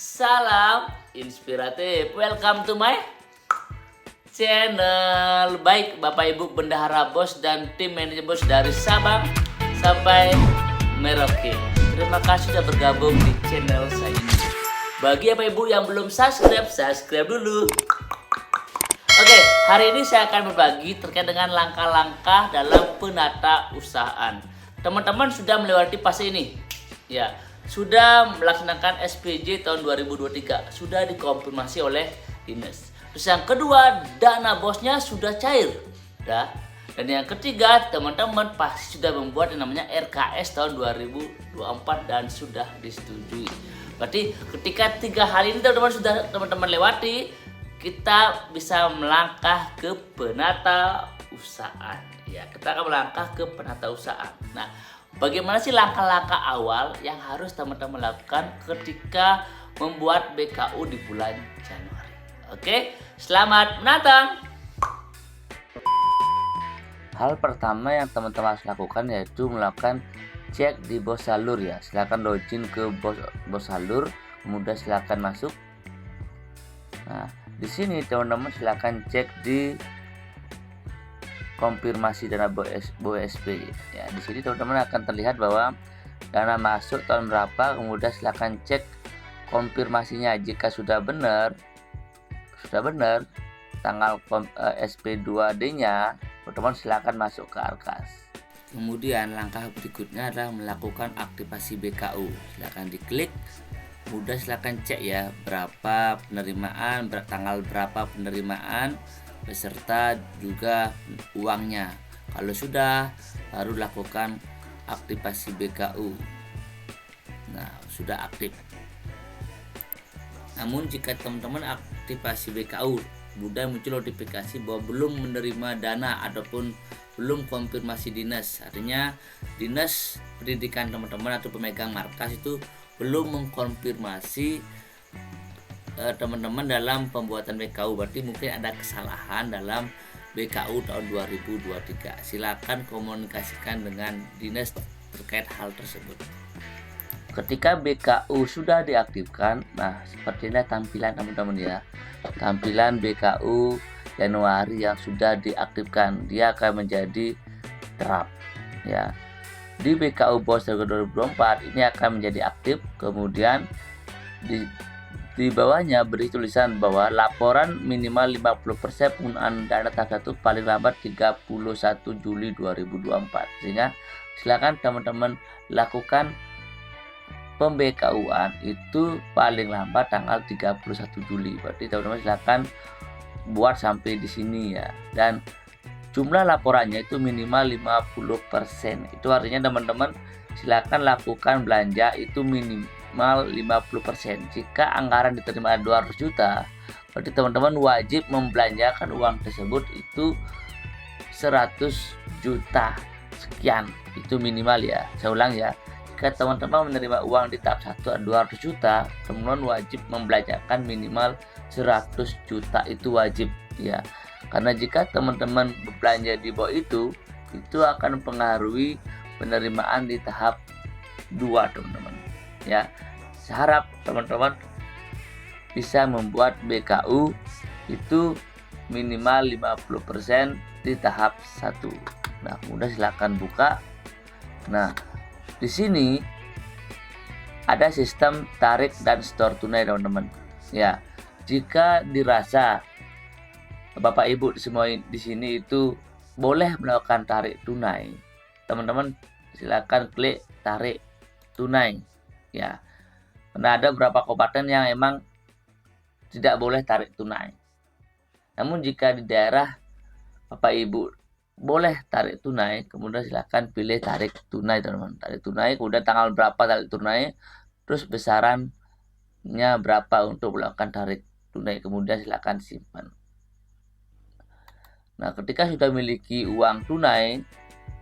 Salam inspiratif. Welcome to my channel. Baik Bapak Ibu Bendahara Bos dan tim manajer Bos dari Sabang sampai Merauke. Terima kasih sudah bergabung di channel saya ini. Bagi Bapak Ibu yang belum subscribe dulu. Oke, hari ini saya akan berbagi terkait dengan langkah-langkah dalam penata usahaan. Teman-teman sudah melewati fase ini. Ya, sudah melaksanakan SPJ tahun 2023, sudah dikonfirmasi oleh dinas. Terus yang kedua, dana bosnya sudah cair, ya. Dan yang ketiga, teman-teman pasti sudah membuat yang namanya RKS tahun 2024 dan sudah disetujui. Berarti ketika 3 hal ini teman-teman lewati, kita bisa melangkah ke penata usahaan. Ya, kita akan melangkah ke penata usahaan. Nah, bagaimana sih langkah-langkah awal yang harus teman-teman lakukan ketika membuat BKU di bulan Januari? Oke, selamat menatang. Hal pertama yang teman-teman harus lakukan yaitu melakukan cek di Bosalur ya. Silakan login ke Bosalur, kemudian silakan masuk. Nah, di sini teman-teman silakan cek di konfirmasi dana BOSP ya. Di sini teman-teman akan terlihat bahwa dana masuk tahun berapa, kemudian silakan cek konfirmasinya. Jika sudah benar tanggal SP2D-nya, teman-teman silakan masuk ke Arkas. Kemudian langkah berikutnya adalah melakukan aktivasi BKU. Silakan diklik, kemudian silakan cek ya berapa penerimaan, tanggal berapa penerimaan beserta juga uangnya. Kalau sudah, baru lakukan aktivasi BKU. Nah, sudah aktif. Namun jika teman-teman aktivasi BKU, mudah muncul notifikasi bahwa belum menerima dana ataupun belum konfirmasi dinas. Artinya dinas pendidikan teman-teman atau pemegang markas itu belum mengkonfirmasi teman-teman dalam pembuatan BKU. Berarti mungkin ada kesalahan dalam BKU tahun 2023. Silakan komunikasikan dengan dinas terkait hal tersebut. Ketika BKU sudah diaktifkan, nah seperti ini tampilan teman-teman ya. Tampilan BKU Januari yang sudah diaktifkan, dia akan menjadi draft ya. Di BKU Bos 2024 ini akan menjadi aktif. Kemudian di bawahnya beri tulisan bahwa laporan minimal 50% penggunaan dana tahap 1 paling lambat 31 Juli 2024. Sehingga silakan teman-teman lakukan pem-BKU-an itu paling lambat tanggal 31 Juli. Berarti teman-teman silakan buat sampai di sini ya. Dan jumlah laporannya itu minimal 50%. Itu artinya teman-teman silakan lakukan belanja itu minimal 50%. Jika anggaran diterima 200 juta, berarti teman-teman wajib membelanjakan uang tersebut itu 100 juta sekian. Itu minimal ya. Saya ulang ya. Jika teman-teman menerima uang di tahap 1 200 juta, teman-teman wajib membelanjakan minimal 100 juta, itu wajib ya. Karena jika teman-teman berbelanja di bawah itu akan mempengaruhi penerimaan di tahap 2 teman-teman ya. Saya harap teman-teman bisa membuat BKU itu minimal 50% di tahap 1. Nah, kemudian silakan buka. Nah, di sini ada sistem tarik dan store tunai teman-teman ya. Jika dirasa Bapak Ibu semua di sini itu boleh melakukan tarik tunai, teman-teman silakan klik tarik tunai ya. Karena ada beberapa kabupaten yang emang tidak boleh tarik tunai. Namun jika di daerah Bapak Ibu boleh tarik tunai, kemudian silakan pilih tarik tunai teman-teman. Tarik tunai, kemudian tanggal berapa tarik tunai, terus besarannya berapa untuk melakukan tarik tunai, kemudian silakan simpan. Nah, ketika sudah memiliki uang tunai,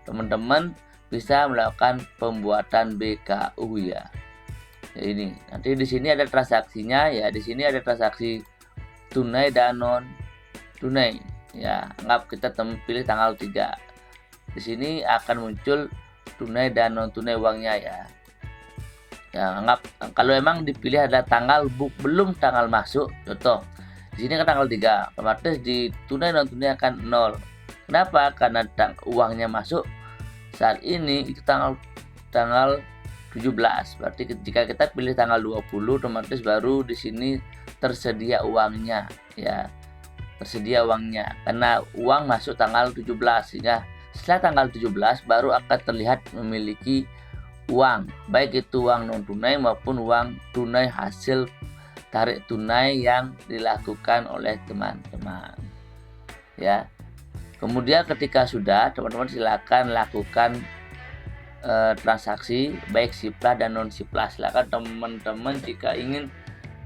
teman-teman bisa melakukan pembuatan BKU ya. Ya, ini nanti di sini ada transaksinya ya. Di sini ada transaksi tunai dan non tunai ya. Anggap kita pilih tanggal 3. Di sini akan muncul tunai dan non tunai uangnya ya. Ya, anggap kalau emang dipilih ada tanggal belum tanggal masuk, contoh di sini kan tanggal 3, otomatis di tunai non tunai akan 0. Kenapa? Karena uangnya masuk saat ini itu tanggal 17. Berarti jika kita pilih tanggal 20, otomatis baru di sini tersedia uangnya, ya. Tersedia uangnya karena uang masuk tanggal 17, sehingga setelah tanggal 17 baru akan terlihat memiliki uang, baik itu uang non tunai maupun uang tunai hasil tarik tunai yang dilakukan oleh teman-teman, ya. Kemudian ketika sudah, teman-teman silakan lakukan transaksi baik Sipla dan non Sipla. Silakan teman-teman jika ingin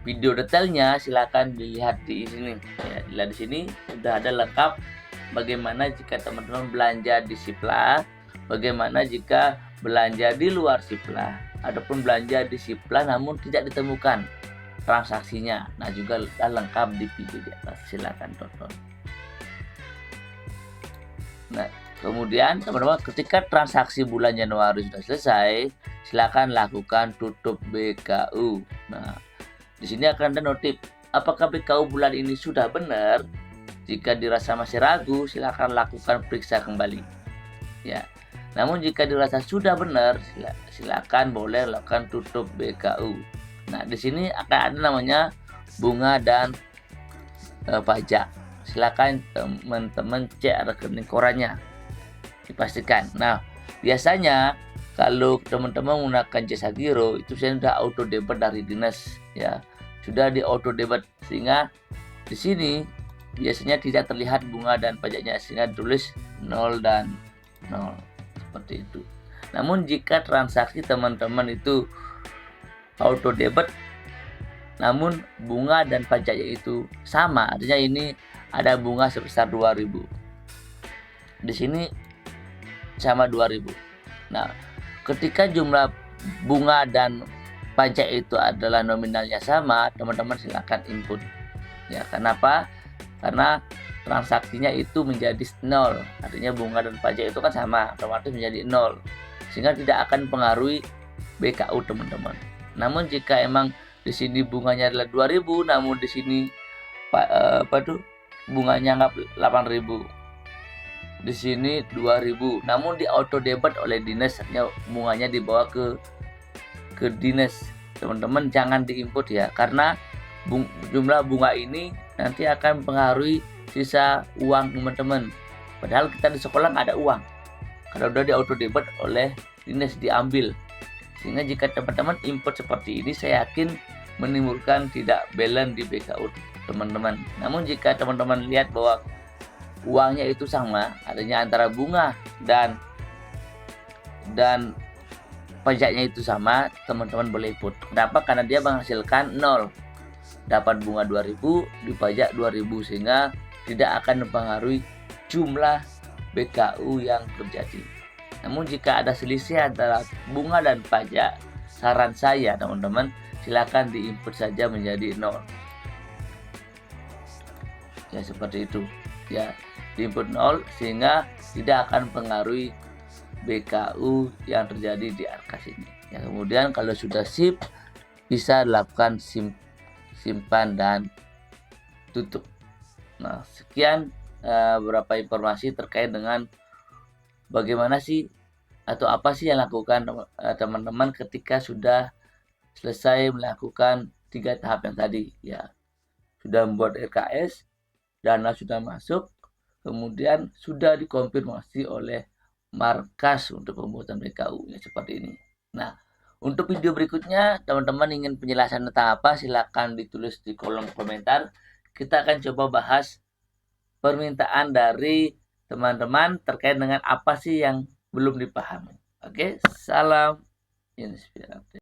video detailnya silakan dilihat di sini, ya. Dilihat di sini sudah ada lengkap bagaimana jika teman-teman belanja di Sipla, bagaimana jika belanja di luar Sipla, adapun belanja di Sipla namun tidak ditemukan transaksinya. Nah, juga lengkap di video di atas, silakan tonton. Nah, kemudian teman-teman ketika transaksi bulan Januari sudah selesai, silakan lakukan tutup BKU. Nah, di sini akan ada notif apakah BKU bulan ini sudah benar. Jika dirasa masih ragu, silakan lakukan periksa kembali, ya. Namun jika dirasa sudah benar, silakan boleh lakukan tutup BKU. Nah, di sini akan ada namanya bunga dan pajak. Silakan teman-teman cek rekening korannya, dipastikan. Nah, biasanya kalau teman-teman menggunakan jasa giro itu sudah auto debit dari dinas, ya. Sudah di auto debit, sehingga di sini biasanya tidak terlihat bunga dan pajaknya, sehingga tulis 0 dan 0 seperti itu. Namun jika transaksi teman-teman itu auto debit namun bunga dan pajaknya itu sama, artinya ini ada bunga sebesar 2000, di sini sama 2000. Nah, ketika jumlah bunga dan pajak itu adalah nominalnya sama, teman-teman silakan input, ya. Kenapa? Karena transaksinya itu menjadi 0, artinya bunga dan pajak itu kan sama, otomatis menjadi 0, sehingga tidak akan mempengaruhi BKU teman-teman. Namun jika emang di sini bunganya adalah 2000, namun di sini bunganya anggap 8000, di sini 2000, namun di auto debit oleh dinas, bunganya dibawa ke dinas, teman-teman jangan diinput, ya, karena jumlah bunga ini nanti akan mempengaruhi sisa uang teman-teman. Padahal kita di sekolah nggak ada uang, karena udah di auto debit oleh dinas, diambil. Sehingga jika teman-teman input seperti ini, saya yakin menimbulkan tidak balance di BKU teman-teman. Namun jika teman-teman lihat bahwa uangnya itu sama, artinya antara bunga dan pajaknya itu sama, teman-teman boleh input. Kenapa? Karena dia menghasilkan 0, dapat bunga 2000, dipajak 2000, sehingga tidak akan mempengaruhi jumlah BKU yang terjadi. Namun jika ada selisih antara bunga dan pajak, saran saya teman-teman silakan diinput saja menjadi 0, ya, seperti itu, ya, diinput 0 sehingga tidak akan mempengaruhi BKU yang terjadi di arkas ini, ya. Kemudian kalau sudah sip, bisa dilakukan simpan dan tutup. Nah, sekian beberapa informasi terkait dengan bagaimana sih atau apa sih yang lakukan teman-teman ketika sudah selesai melakukan 3 tahap yang tadi, ya. Sudah membuat RKS, dana sudah masuk, kemudian sudah dikonfirmasi oleh markas untuk pembuatan BKU, ya, seperti ini. Nah, untuk video berikutnya teman-teman ingin penjelasan tentang apa, silakan ditulis di kolom komentar. Kita akan coba bahas permintaan dari teman-teman terkait dengan apa sih yang belum dipahami. Oke, salam inspiratif.